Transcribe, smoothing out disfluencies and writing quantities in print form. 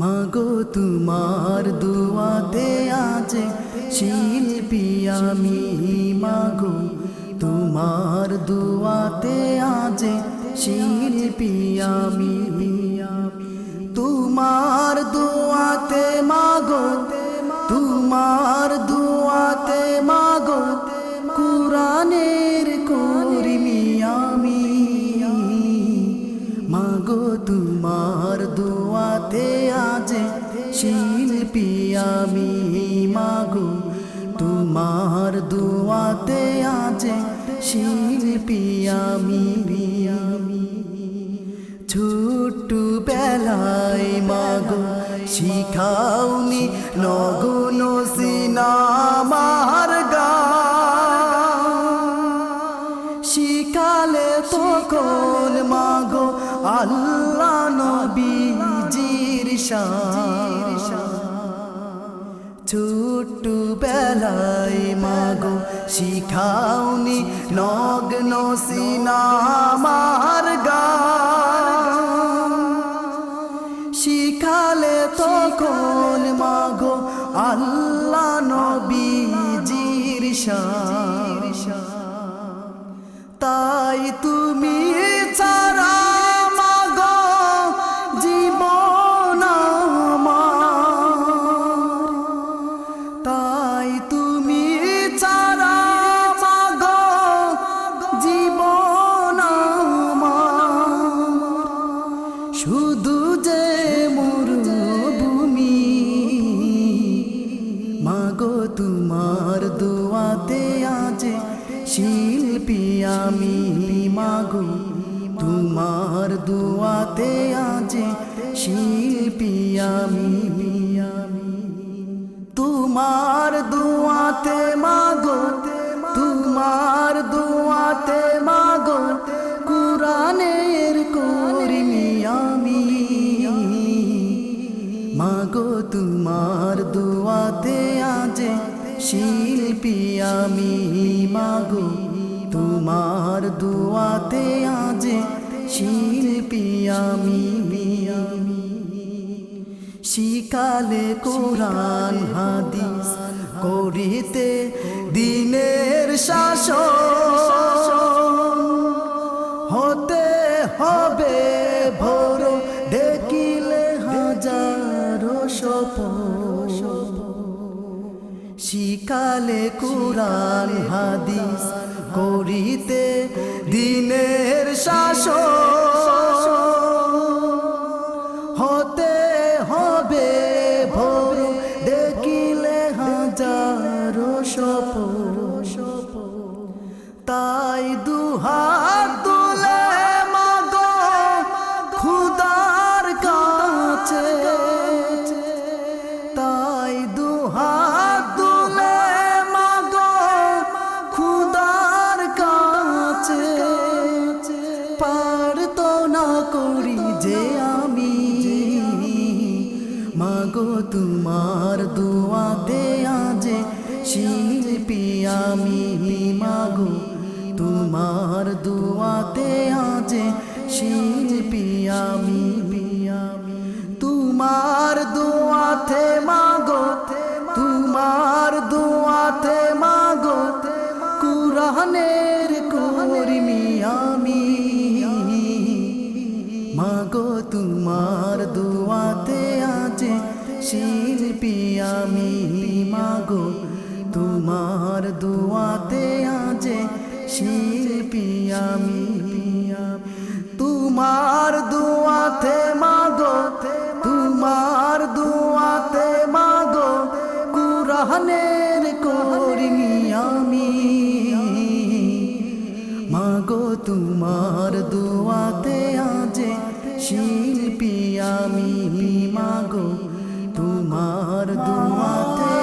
মাগো তোমার দুয়াতে আজ শিল্পী আমি, মাগো তোমার দুয়াতে আজ শিল্পী আমি। তোমার দুয়াতে মাগো, তোমার দুয়াতে মাগো কুরআনের করিমি আমি। মাগো তোমার দুয়াতে আজ শিল্পী আমি, মাগো তোমার দুয়াতে আজ শিল্পী আমি। ছোট্ট বেলায় মাগো শিখাওনি নগুন সিনামার গান, শিখালে তখন মাগো আল্লাহ নবীজির শান। ছোট্ট বেলায় মাগো শিখাওনি নগ্ন সিনামার গান, শিখালে তখন মাগো আল্লাহ নবীজির শান। তাই তুমি ছাড়া মাগো জীবন আমার, তাই তুমি ছাড়া মাগো জীবন আমার। শুধু যে মরুভূমি মাগো তোমার দুয়াতে আজ শিল্পী আমি, মাগো তোমার দুয়াতে আজ শিল্পী আমি। তোমার দুয়াতে মাগো, তোমার দুয়াতে মাগো কুরআনের করিমি আমি। মাগো তোমার দুয়াতে আজ শিল্পী আমি, মাগো তোমার দুয়াতে আজ শিল্পী আমি। শিখালে কোরআন হাদিস করিতে দিনের শাসন, হতে হবে ভোর দেখিলে হাজারো স্বপন। শিখালে কোরআন হাদিস করিতে দিনের শাসন, হতে হবে ভোর দেখিলে হাজারো স্বপন। তাই দুহাত তুলে মাগো খুদার কাছে, তাই দুহাত তুলে মাগো খুদার কাছে। পারতো না করি যে আমি মাগো তোমার দুয়াতে আজ শিল্পী আমি, মাগো তোমার দুয়াতে আজ শিল্পী আমি। তোমার দুয়াতে মাগো, তোমার দুয়াতে মাগো কুরআনের করিমি আমি। মাগো তোমার দুয়াতে আজ শিল্পী আমি, মাগো তোমার দুয়াতে আজ শিল্পী আমি। তোমার দুয়াতে মাগো, তোমার দুয়াতে মাগো কুরআনের করিমি আমি। মাগো তোমার দুয়াতে আজ শিল্পী আমি, মাগো তোমার দুয়াতে